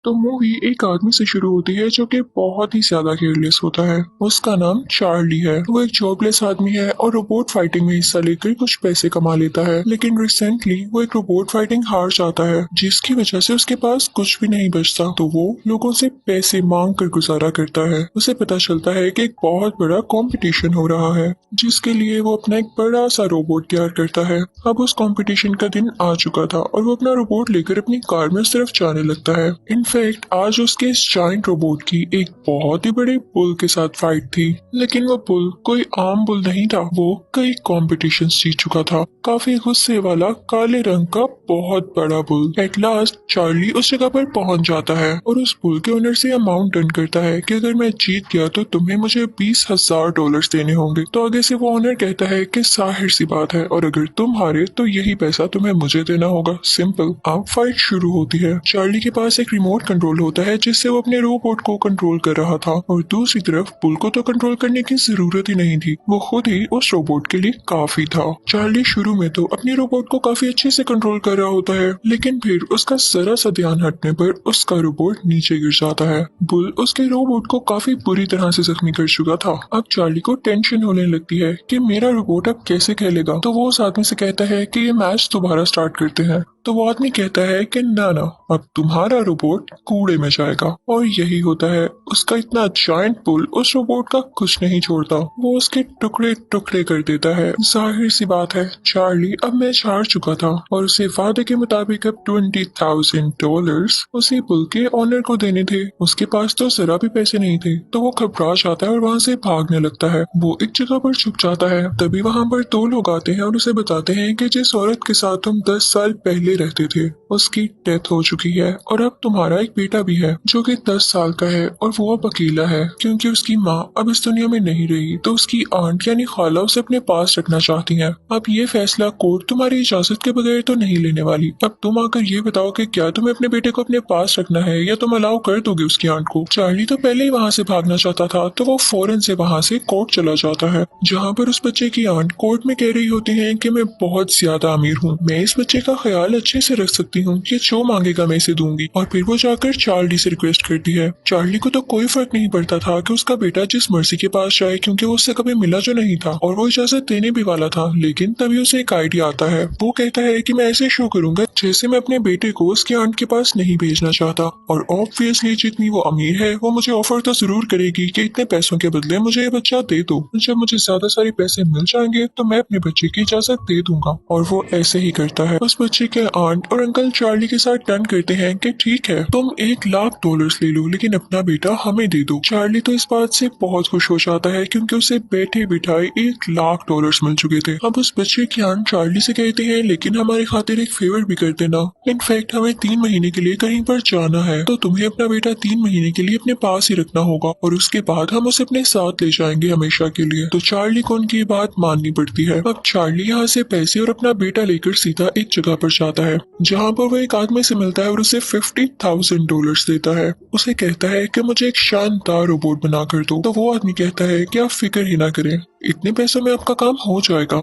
तो मूवी एक आदमी से शुरू होती है जो कि बहुत ही ज्यादा केयरलेस होता है। उसका नाम चार्ली है। वो एक जॉबलेस आदमी है और रोबोट फाइटिंग में हिस्सा लेकर कुछ पैसे कमा लेता है, लेकिन रिसेंटली वो एक रोबोट फाइटिंग हार जाता है, जिसकी वजह से उसके पास कुछ भी नहीं बचता। तो वो लोगों से पैसे मांग कर गुजारा करता है। उसे पता चलता है कि एक बहुत बड़ा कंपटीशन हो रहा है, जिसके लिए वो अपना एक बड़ा सा रोबोट तैयार करता है। अब उस कंपटीशन का दिन आ चुका था और वो अपना रोबोट लेकर अपनी कार में उस तरफ जाने लगता है। इनफैक्ट आज उसके इस जायंट रोबोट की एक बहुत ही बड़े बुल के साथ फाइट थी, लेकिन वो बुल कोई आम बुल नहीं था। वो कई कॉम्पिटिशन जीत चुका था। काफी गुस्से वाला काले रंग का बहुत बड़ा बुल। एट लास्ट चार्ली उस जगह पर पहुंच जाता है और उस बुल के ओनर से अमाउंट डन करता है कि अगर मैं जीत गया तो तुम्हें मुझे $20,000 देने होंगे। तो आगे से वो ओनर कहता है कि जाहिर सी बात है, और अगर तुम हारे तो यही पैसा तुम्हें मुझे देना होगा। सिंपल। अब फाइट शुरू होती है। चार्ली के पास एक रिमोट कंट्रोल होता है जिससे वो अपने रोबोट को कंट्रोल कर रहा था, और दूसरी तरफ बुल को तो कंट्रोल करने की जरूरत ही नहीं थी। वो खुद ही उस रोबोट के लिए काफी था। चार्ली शुरू में तो अपने रोबोट को काफी अच्छे से कंट्रोल कर रहा होता है, लेकिन फिर उसका जरा सा ध्यान हटने पर उसका रोबोट नीचे गिर जाता है। बुल उसके रोबोट को काफी बुरी तरह से जख्मी कर चुका था। अब चार्ली को टेंशन होने लगती है कि मेरा रोबोट अब कैसे खेलेगा। तो वो उस आदमी से कहता है कि ये मैच दोबारा स्टार्ट करते हैं। तो वो आदमी कहता है कि ना ना, अब तुम्हारा रोबोट कूड़े में जाएगा। और यही होता है। उसका इतना जायंट बुल उस रोबोट का कुछ नहीं छोड़ता। वो उसके टुकड़े टुकड़े कर देता है। जाहिर सी बात है, चार्ली अब मैच हार चुका था और उसे वादे के मुताबिक अब $20,000 उसी बुल के ऑनर को देने थे। उसके पास तो जरा भी पैसे नहीं थे, तो वो घबरा जाता है और वहाँ से भागने लगता है। वो एक जगह पर छुप जाता है। तभी वहाँ पर दो लोग आते हैं और उसे बताते हैं कि जिस औरत के साथ तुम 10 साल पहले रहते थे उसकी डेथ हो चुकी है, और अब तुम्हारा एक बेटा भी है जो कि 10 साल का है, और वो अब अकेला है क्योंकि उसकी माँ अब इस दुनिया में नहीं रही। तो उसकी आंट यानी खाला उसे अपने पास रखना चाहती है। अब ये फैसला कोर्ट तुम्हारी इजाजत के बगैर तो नहीं लेने वाली। अब तुम आकर ये बताओ कि क्या तुम्हें अपने बेटे को अपने पास रखना है या तुम अलाउ कर दोगे उसकी आंट को। चार्ली तो पहले ही वहाँ से भागना चाहता था, तो वो फौरन से वहाँ से कोर्ट चला जाता है, जहाँ पर उस बच्चे की आंट कोर्ट में कह रही होती है कि मैं बहुत ज्यादा अमीर हूँ, मैं इस बच्चे का ख्याल अच्छे से रख सकती हूँ, ये जो मांगेगा मैं इसे दूंगी। और फिर वो जाकर चार्ली से रिक्वेस्ट करती है। चार्ली को तो कोई फर्क नहीं पड़ता था कि उसका बेटा जिस मर्सी के पास जाए, क्योंकि वो उससे कभी मिला जो नहीं था और वो इजाजत देने भी वाला था। लेकिन तभी उसे एक आइडिया आता है। वो कहता है कि मैं ऐसे शो करूंगा जैसे मैं अपने बेटे को उसकी आंट के पास नहीं भेजना चाहता, और ऑब्वियसली जितनी वो अमीर है वो मुझे ऑफर तो जरूर करेगी कि इतने पैसों के बदले मुझे ये बच्चा दे दो। जब मुझे ज्यादा सारे पैसे मिल जाएंगे तो मैं अपने बच्चे की इजाजत दे दूंगा। और वो ऐसे ही करता है। उस बच्चे के आंट और अंकल चार्ली के साथ डन करते हैं कि ठीक है, तुम $1,00,000 ले लो, लेकिन अपना बेटा हमें दे दो। चार्ली तो इस बात से बहुत खुश हो जाता है क्योंकि उसे बैठे बिठाए $1,00,000 मिल चुके थे। अब उस बच्चे की आंट चार्ली से कहते हैं, लेकिन हमारी खातिर एक फेवर भी कर देना। इनफैक्ट हमें 3 महीने के लिए कहीं पर जाना है, तो तुम्हें अपना बेटा 3 महीने के लिए अपने पास ही रखना होगा, और उसके बाद हम उसे अपने साथ ले जाएंगे हमेशा के लिए। तो चार्ली को उनकी ये बात माननी पड़ती है। अब चार्ली यहाँ से पैसे और अपना बेटा लेकर सीधा एक जगह पर जाता है, जहाँ पर वो एक आदमी से मिलता है और उसे $50,000 देता है। उसे कहता है कि मुझे एक शानदार रोबोट बना कर दो। तो वो आदमी कहता है कि आप फिक्र ही ना करें, इतने पैसों में आपका काम हो जाएगा।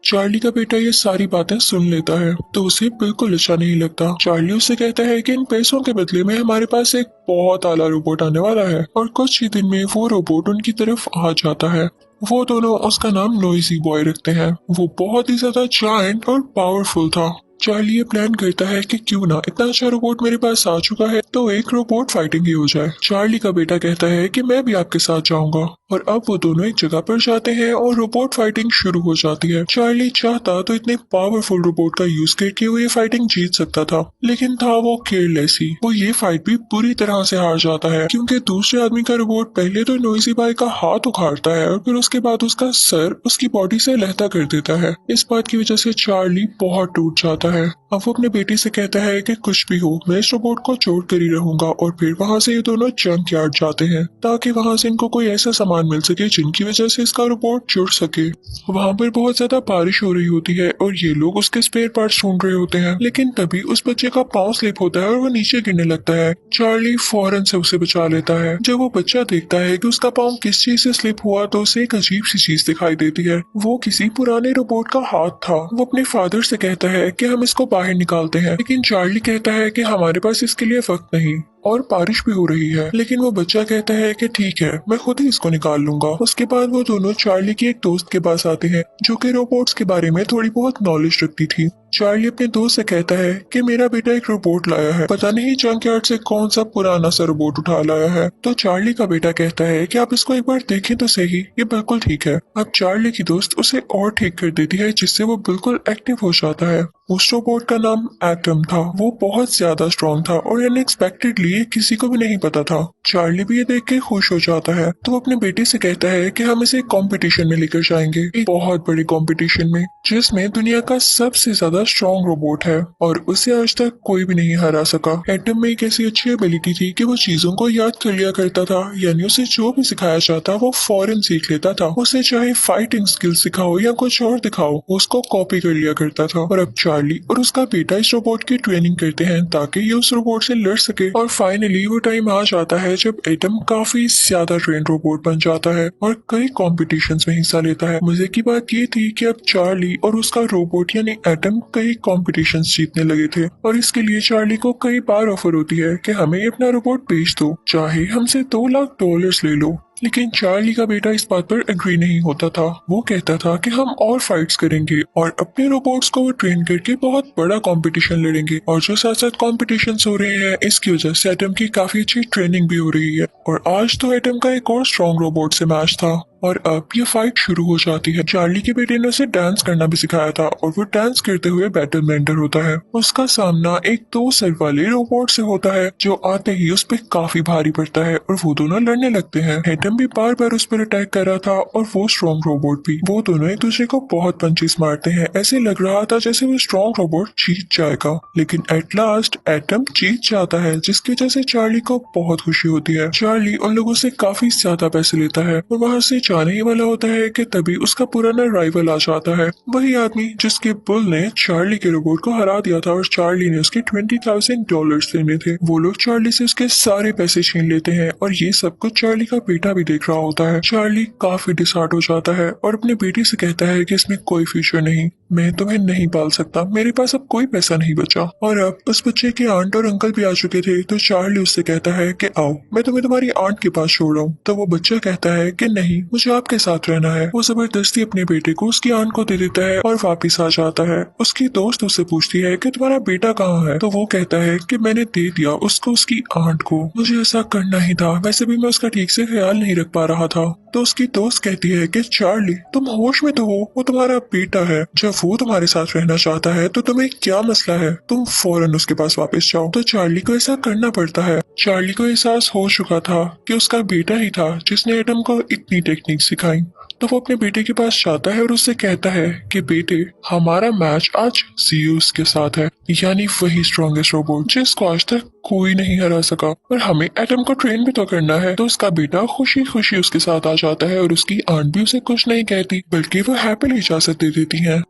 चार्ली का बेटा ये सारी बातें सुन लेता है तो उसे बिल्कुल अच्छा नहीं लगता। चार्ली उससे कहता है कि इन पैसों के बदले में हमारे पास एक बहुत आला रोबोट आने वाला है, और कुछ ही दिन में वो रोबोट उनकी तरफ आ जाता है। वो दोनों उसका नाम नोइजी बॉय रखते हैं। वो बहुत ही ज्यादा जायंट और पावरफुल था। चार्ली ये प्लान करता है कि क्यों ना, इतना अच्छा रोबोट मेरे पास आ चुका है तो एक रोबोट फाइटिंग ही हो जाए। चार्ली का बेटा कहता है कि मैं भी आपके साथ जाऊंगा, और अब वो दोनों एक जगह पर जाते हैं और रोबोट फाइटिंग शुरू हो जाती है। चार्ली चाहता तो इतने पावरफुल रोबोट का यूज करके वो ये फाइटिंग जीत सकता था, लेकिन था वो केयरलेस ही। वो ये फाइट भी पूरी तरह से हार जाता है क्योंकि दूसरे आदमी का रोबोट पहले तो नोइजी बॉय का हाथ उखाड़ता है और फिर उसके बाद उसका सर उसकी बॉडी से लहता कर देता है। इस बात की वजह से चार्ली बहुत टूट जाता है। अब वो अपने बेटे से कहता है कि कुछ भी हो, मैं इस रोबोट को छोड़ कर ही रहूंगा, और फिर वहाँ से ये दोनों जंक यार्ड जाते हैं ताकि वहाँ से इनको कोई ऐसा सामान सामान मिल सके जिनकी वजह से इसका रोबोट जुड़ सके। वहाँ पर बहुत ज्यादा बारिश हो रही होती है और ये लोग उसके स्पेयर पार्ट्स ढूंढ रहे होते हैं, लेकिन तभी उस बच्चे का पाँव स्लिप होता है और वो नीचे गिरने लगता है। चार्ली फौरन से उसे बचा लेता है। जब वो बच्चा देखता है कि उसका पाँव किस चीज से स्लिप हुआ तो उसे एक अजीब सी चीज दिखाई देती है। वो किसी पुराने रोबोट का हाथ था। वो अपने फादर से कहता है कि हम इसको बाहर निकालते हैं, लेकिन चार्ली कहता है कि हमारे पास इसके लिए वक्त नहीं और बारिश भी हो रही है। लेकिन वो बच्चा कहता है कि ठीक है, मैं खुद ही इसको निकाल लूंगा। उसके बाद वो दोनों चार्ली की एक दोस्त के पास आते हैं जो कि रोबोट्स के बारे में थोड़ी बहुत नॉलेज रखती थी। चार्ली अपने दोस्त से कहता है कि मेरा बेटा एक रोबोट लाया है, पता नहीं जंकयार्ड से कौन सा पुराना सा रोबोट उठा लाया है। तो चार्ली का बेटा कहता है कि आप इसको एक बार देखें तो सही, ये बिल्कुल ठीक है। अब चार्ली की दोस्त उसे और ठीक कर देती है जिससे वो बिल्कुल एक्टिव हो जाता है। उस रोबोट का नाम एटम था। वो बहुत ज्यादा स्ट्रॉन्ग था और अनएक्सपेक्टेडली किसी को भी नहीं पता था। चार्ली भी ये देख के खुश हो जाता है तो वो अपने बेटे से कहता है कि हम इसे कंपटीशन में लेकर जाएंगे, एक बहुत बड़ी कंपटीशन में जिसमें दुनिया का सबसे ज्यादा स्ट्रॉन्ग रोबोट है और उसे आज तक कोई भी नहीं हरा सका। एटम में एक ऐसी अच्छी एबिलिटी थी कि वो चीजों को याद कर लिया करता था, यानी उसे जो भी सिखाया जाता वो फौरन सीख लेता था। उसे चाहे फाइटिंग स्किल सिखाओ या कुछ और दिखाओ, उसको कॉपी कर लिया करता था। और अब चार्ली और उसका बेटा इस रोबोट की ट्रेनिंग करते हैं ताकि ये उस रोबोट से लड़ सके। और फाइनली वो टाइम आ जाता है जब एटम काफी ज्यादा ट्रेन रोबोट बन जाता है और कई कॉम्पिटिशन्स में हिस्सा लेता है। मजे की बात ये थी कि अब चार्ली और उसका रोबोट यानी एटम कई कॉम्पिटिशन्स जीतने लगे थे और इसके लिए चार्ली को कई बार ऑफर होती है कि हमें अपना रोबोट बेच दो, चाहे हमसे $2 लाख ले लो। लेकिन चार्ली का बेटा इस बात पर एग्री नहीं होता था। वो कहता था कि हम और फाइट्स करेंगे और अपने रोबोट्स को वो ट्रेन करके बहुत बड़ा कंपटीशन लड़ेंगे। और जो साथ साथ कॉम्पिटिशन हो रहे हैं इसकी वजह से एटम की काफी अच्छी ट्रेनिंग भी हो रही है। और आज तो एटम का एक और स्ट्रॉन्ग रोबोट से मैच था और अब ये फाइट शुरू हो जाती है। चार्ली के बेटे ने उसे डांस करना भी सिखाया था और वो डांस करते हुए बैटल में एंटर होता है। उसका सामना एक 2 सर वाले रोबोट से होता है जो आते ही उस पर काफी भारी पड़ता है और वो दोनों लड़ने लगते हैं। एटम भी बार बार उस पर अटैक कर रहा था और वो स्ट्रॉन्ग रोबोट भी। वो दोनों एक दूसरे को बहुत पंचेस मारते हैं। ऐसे लग रहा था जैसे वो स्ट्रॉन्ग रोबोट जीत जाएगा, लेकिन एट लास्ट एटम जीत जाता है जिसकी वजह से चार्ली को बहुत खुशी होती है। चार्ली उन लोगों से काफी ज्यादा पैसे लेता है और वहाँ से जाने ही वाला होता है कि तभी उसका पुराना राइवल आ जाता है, वही आदमी जिसके बुल ने चार्ली के रोबोट को हरा दिया था और चार्ली ने उसके $20,000 देने थे। वो लोग चार्ली से उसके सारे पैसे छीन लेते हैं और ये सब कुछ चार्ली का बेटा भी देख रहा होता है। चार्ली काफी डिसहार्ट हो जाता है और अपने बेटे से कहता है कि इसमें कोई फ्यूचर नहीं, मैं तुम्हें नहीं पाल सकता, मेरे पास अब कोई पैसा नहीं बचा। और अब उस बच्चे के आंट और अंकल भी आ चुके थे तो चार्ली उससे कहता है कि आओ मैं तुम्हें तुम्हारी आंट के पास छोड़ रहा हूँ। तो वो बच्चा कहता है कि नहीं, मुझे आपके साथ रहना है। वो जबरदस्ती अपने बेटे को उसकी आंट को दे देता है और वापिस आ जाता है। उसकी दोस्त उससे पूछती है कि तुम्हारा बेटा कहाँ है, तो वो कहता है कि मैंने दे दिया उसको उसकी आंट को, मुझे ऐसा करना ही था, वैसे भी मैं उसका ठीक से ख्याल नहीं रख पा रहा था। तो उसकी दोस्त कहती है कि चार्ली तुम होश में तो हो, वो तुम्हारा बेटा है, जब वो तुम्हारे साथ रहना चाहता है तो तुम्हें क्या मसला है, तुम फौरन उसके पास वापस जाओ। तो चार्ली को ऐसा करना पड़ता है। चार्ली को एहसास हो चुका था कि उसका बेटा ही था जिसने एटम को इतनी टेक्निक सिखाई। तो वो अपने बेटे के पास जाता है और उससे कहता है कि बेटे हमारा मैच आज ज़ीउस के साथ है, यानी वही स्ट्रॉन्गेस्ट रोबोट जिसको आज तक कोई नहीं हरा सका, और हमें एटम को ट्रेन भी तो करना है। तो उसका बेटा खुशी खुशी उसके साथ आ जाता है और उसकी आंट भी उसे कुछ नहीं कहती बल्कि वो हैप्पीली इजाजत दे देती है।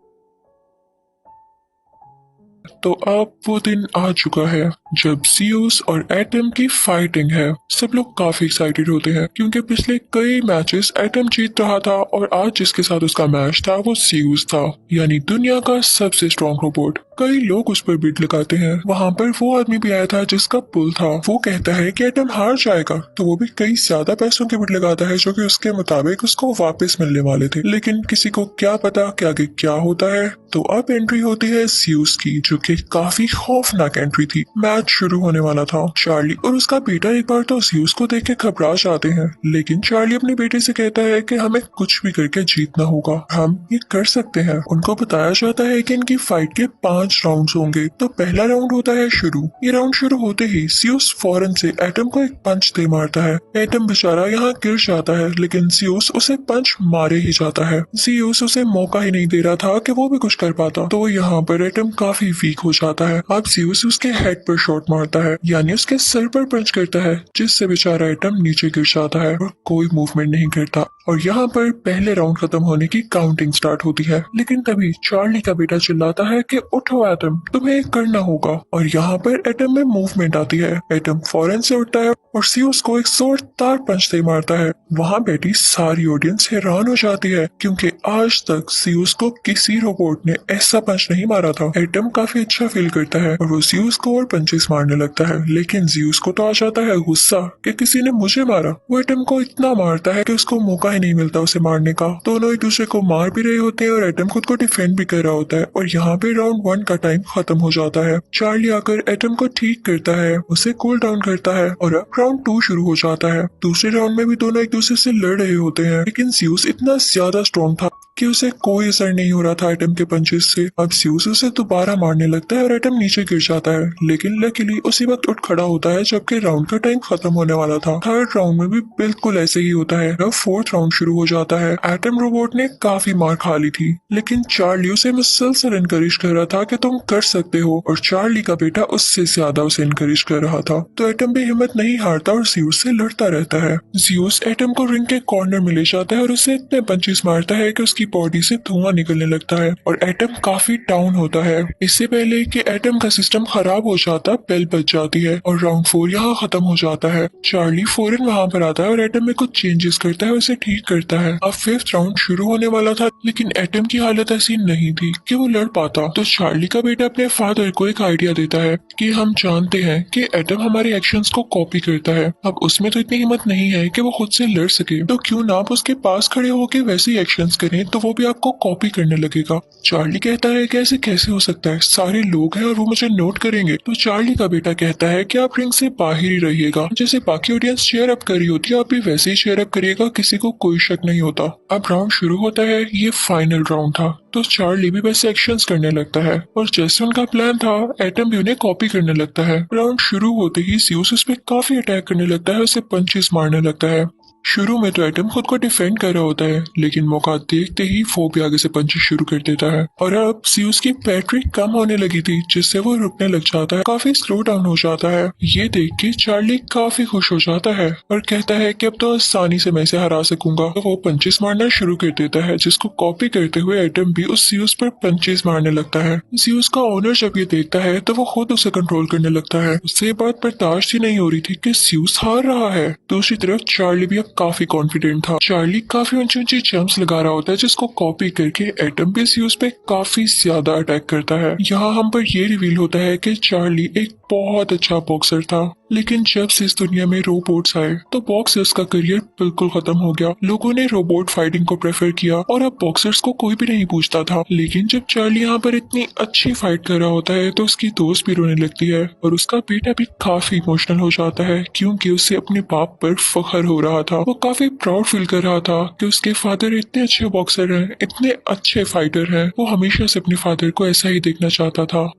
तो अब वो दिन आ चुका है जब ज़ीउस और एटम की फाइटिंग है। सब लोग काफी एक्साइटेड होते हैं क्योंकि पिछले कई मैचेस एटम जीत रहा था और आज जिसके साथ उसका मैच था वो ज़ीउस था, यानी दुनिया का सबसे स्ट्रॉन्ग रोबोट। कई लोग उस पर बिड लगाते हैं। वहाँ पर वो आदमी भी आया था जिसका पुल था। वो कहता है कि एटम हार जाएगा तो वो भी कई ज्यादा पैसों के बिड लगाता है जो कि उसके मुताबिक उसको वापस मिलने वाले थे, लेकिन किसी को क्या पता कि आगे क्या होता है। तो अब एंट्री होती है ज़ीउस की जो कि काफी खौफनाक एंट्री थी। मैच शुरू होने वाला था। चार्ली और उसका बेटा एक बार तो ज़ीउस को देख के घबरा जाते हैं, लेकिन चार्ली अपने बेटे से कहता है कि हमें कुछ भी करके जीतना होगा, हम ये कर सकते हैं। उनको बताया जाता है कि इनकी फाइट के 5 राउंड्स होंगे। तो पहला राउंड होता है शुरू। ये राउंड शुरू होते ही ज़ीउस फौरन से एटम को एक पंच दे मारता है। एटम बेचारा यहाँ गिर जाता है लेकिन ज़ीउस उसे पंच मारे ही जाता है। ज़ीउस उसे मौका ही नहीं दे रहा था कि वो भी कुछ कर पाता। तो यहाँ पर एटम काफी वीक हो जाता है। अब ज़ीउस उसके हेड पर शॉट मारता है, यानी उसके सर पर पंच करता है, जिससे बेचारा एटम नीचे गिर जाता है और कोई मूवमेंट नहीं करता। और यहाँ पर पहले राउंड खत्म होने की काउंटिंग स्टार्ट होती है, लेकिन तभी चार्ली का बेटा चिल्लाता है कि उठो एटम, तुम्हें करना होगा। और यहाँ पर एटम में मूवमेंट आती है। एटम फौरन से उठता है और सीयूस को एक जोरदार पंच से मारता है। वहाँ बैठी सारी ऑडियंस हैरान हो जाती है, क्योंकि आज तक सीयूस को किसी रोबोट ने ऐसा पंच नहीं मारा था। एटम काफी अच्छा फील करता है और वो सीयूस को और पंचेस मारने लगता है, लेकिन जीउस को तो आ जाता है गुस्सा कि किसी ने मुझे मारा। वो एटम को इतना मारता है कि उसको मौका ही नहीं मिलता उसे मारने का। दोनों एक दूसरे को मार भी रहे होते हैं और एटम खुद को डिफेंड भी कर रहा होता है। और यहाँ पे राउंड 1 का टाइम खत्म हो जाता है। चार्ली आकर एटम को ठीक करता है, उसे कूल डाउन करता है और अब राउंड 2 शुरू हो जाता है। दूसरे राउंड में भी दोनों एक दूसरे से लड़ रहे होते हैं, लेकिन जीउस इतना ज्यादा स्ट्रॉन्ग था कि उसे कोई असर नहीं हो रहा था एटम के पंचेस से। अब जीउस उसे दोबारा मारने लगता है और एटम नीचे गिर जाता है, लेकिन लकीली उसी वक्त उठ खड़ा होता है जबकि राउंड का टाइम खत्म होने वाला था। थर्ड राउंड में भी बिल्कुल ऐसे ही होता है। अब फोर्थ राउंड शुरू हो जाता है। एटम रोबोट ने काफी मार खा ली थी, लेकिन चार्ली उसे मुसलसल इनकरेज कर रहा था कि तुम कर सकते हो, और चार्ली का बेटा उससे ज्यादा उसे इनकरेज कर रहा था। तो एटम भी हिम्मत नहीं हारता और जीउस से लड़ता रहता है। जीउस एटम को रिंग के कॉर्नर में ले जाता है और उसे इतने पंचेस मारता है कि उसकी बॉडी से धुआं निकलने लगता है और एटम काफी डाउन होता है। इससे पहले कि एटम का सिस्टम खराब हो जाता, बेल बज जाती है और राउंड 4 यहाँ खत्म हो जाता है। चार्ली फौरन वहाँ पर आता है और एटम में कुछ चेंजेस करता है, उसे ठीक करता है। अब फिफ्थ राउंड शुरू होने वाला था, लेकिन एटम की हालत ऐसी नहीं थी कि वो लड़ पाता। तो चार्ली का बेटा अपने फादर को एक आइडिया देता है कि हम जानते हैं कि एटम हमारे एक्शंस को कॉपी करता है। अब उसमें तो इतनी हिम्मत नहीं है कि वो खुद से लड़ सके, तो क्यों ना आप उसके पास खड़े होकर वैसे ही एक्शंस करें, तो वो भी आपको कॉपी करने लगेगा। चार्ली कहता है कि ऐसे कैसे हो सकता है, सारे लोग हैं और वो मुझे नोट करेंगे। तो चार्ली का बेटा कहता है कि आप रिंग से बाहर ही रहिएगा, जैसे बाकी ऑडियंस चेयर अप कर रही होती है आप भी वैसे ही चेयर अप करिएगा, किसी को कोई शक नहीं होता। अब राउंड शुरू होता है, ये फाइनल राउंड था। तो चार्ली भी वैसे एक्शंस करने लगता है और जैसे उनका प्लान था एटम भी उन्हें कॉपी करने लगता है। राउंड शुरू होते ही जीउस उस पे काफी अटैक करने लगता है, उसे पंचेस मारने लगता है। शुरू में तो एटम खुद को डिफेंड कर रहा होता है, लेकिन मौका देखते ही वो भी आगे से पंचेस शुरू कर देता है। और अब जीउस की बैटरी कम होने लगी थी, जिससे वो रुकने लग जाता है, काफी स्लो डाउन हो जाता है। ये देख के चार्ली काफी खुश हो जाता है और कहता है कि अब तो आसानी से मैं इसे हरा सकूंगा। तो वो पंचेस मारना शुरू कर देता है, जिसको कॉपी करते हुए एटम भी उस जीउस पर पंचेस मारने लगता है। जीउस का ओनर जब ये देखता है तो वो खुद उसे कंट्रोल करने लगता है। उससे ये बात बर्दाश्त ही नहीं हो रही थी कि जीउस हार रहा है। दूसरी तरफ चार्ली भी अब काफी कॉन्फिडेंट था। चार्ली काफी ऊंची ऊंची जंप्स लगा रहा होता है, जिसको कॉपी करके एटम भी जीउस पे काफी ज्यादा अटैक करता है। यहाँ हम पर ये रिवील होता है कि चार्ली एक बहुत अच्छा बॉक्सर था, लेकिन जब से इस दुनिया में रोबोट्स आए तो बॉक्सर्स का करियर बिल्कुल खत्म हो गया। लोगों ने रोबोट फाइटिंग को प्रेफर किया और अब बॉक्सर्स को कोई भी नहीं पूछता था। लेकिन जब चार्ली यहाँ पर इतनी अच्छी फाइट कर रहा होता है तो उसकी दोस्त भी रोने लगती है और उसका बेटा भी काफी इमोशनल हो जाता है, क्योंकि उसे अपने बाप पर फख्र हो रहा था। वो काफी प्राउड फील कर रहा था कि उसके फादर इतने अच्छे बॉक्सर हैं, इतने अच्छे फाइटर हैं। वो हमेशा से अपने फादर को ऐसा ही देखना चाहता था।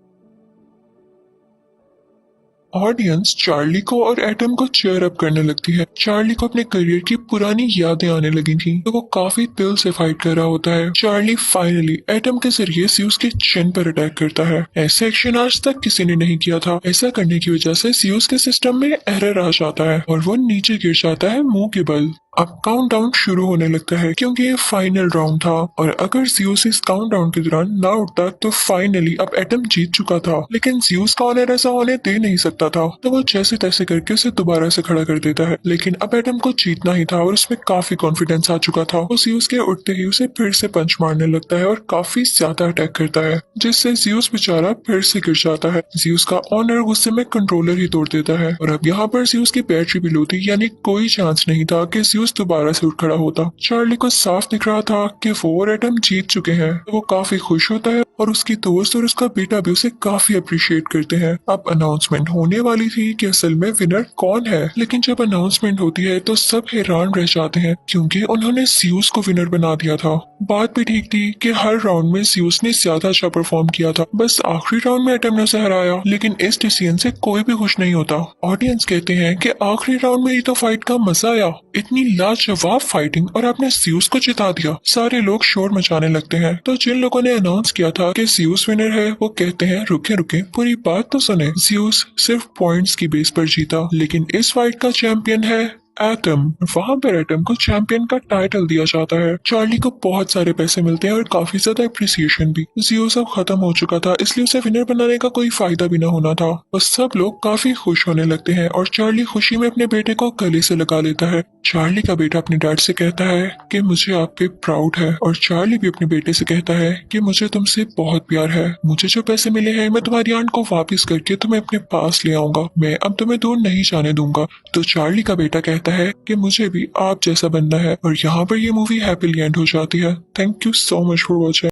ऑडियंस चार्ली को और एटम को चेयर अप करने लगती है। चार्ली को अपने करियर की पुरानी यादें आने लगी थी, तो वो काफी दिल से फाइट कर रहा होता है। चार्ली फाइनली एटम के जरिए सीयूस के चिन पर अटैक करता है। ऐसे एक्शन आज तक किसी ने नहीं किया था। ऐसा करने की वजह से सीयूस के सिस्टम में एरर आ जाता है और वो नीचे गिर जाता है मुंह के बल। अब काउंटडाउन शुरू होने लगता है, क्योंकि ये फाइनल राउंड था और अगर जीउस इस काउंटडाउन के दौरान ना उठता तो फाइनली अब एटम जीत चुका था। लेकिन जीउस का ऑनर ऐसा होने दे नहीं सकता था, तो वो जैसे तैसे करके उसे दोबारा से खड़ा कर देता है। लेकिन अब एटम को जीतना ही था और उसमें काफी कॉन्फिडेंस आ चुका था। वो जीउस के उठते ही उसे फिर से पंच मारने लगता है और काफी ज्यादा अटैक करता है, जिससे जीउस बेचारा फिर से गिर जाता है। जीउस का ऑनर गुस्से में कंट्रोलर ही तोड़ देता है और अब यहाँ पर जीउस की बैटरी भी लो थी, यानी कोई चांस नहीं था कि जीउस दोबारा से उठ खड़ा होता। चार्ली को साफ दिख रहा था कि वो और एटम जीत चुके हैं, तो वो काफी खुश होता है और उसकी दोस्त और उसका बेटा भी उसे काफी अप्रिशिएट करते हैं। अब अनाउंसमेंट होने वाली थी कि असल में विनर कौन है, लेकिन जब अनाउंसमेंट होती है तो सब हैरान रह जाते हैं, क्योंकि उन्होंने जीउस को विनर बना दिया था। बात भी ठीक थी कि हर राउंड में जीउस ने ज्यादा अच्छा परफॉर्म किया था, बस आखिरी राउंड में एटम ने उसे हराया। लेकिन इस डिसीजन से कोई भी खुश नहीं होता। ऑडियंस कहते हैं कि आखिरी राउंड में ही तो फाइट का मजा आया, इतनी लाजवाब फाइटिंग और आपने ज्यूस को जिता दिया। सारे लोग शोर मचाने लगते हैं। तो जिन लोगों ने अनाउंस किया था कि ज्यूस विनर है वो कहते हैं रुके रुके पूरी बात तो सुने। ज्यूस सिर्फ पॉइंट्स की बेस पर जीता, लेकिन इस फाइट का चैंपियन है एटम। वहां पर एटम को चैंपियन का टाइटल दिया जाता है। चार्ली को बहुत सारे पैसे मिलते हैं और काफी ज्यादा अप्रिसिएशन भी। जियो सब खत्म हो चुका था, इसलिए उसे विनर बनाने का कोई फायदा भी न होना था। बस सब लोग काफी खुश होने लगते हैं और चार्ली खुशी में अपने बेटे को गले से लगा लेता है। चार्ली का बेटा अपने डैड से कहता है कि मुझे आप पे प्राउड है, और चार्ली भी अपने बेटे से कहता है कि मुझे तुमसे बहुत प्यार है। मुझे जो पैसे मिले हैं मैं तुम्हारी आंट को वापस करके तुम्हें अपने पास ले आऊंगा। मैं अब तुम्हें दूर नहीं जाने दूंगा। तो चार्ली का बेटा कहता है कि मुझे भी आप जैसा बनना है। और यहाँ पर ये मूवी हैप्पीली एंड हो जाती है। Thank you so much for watching.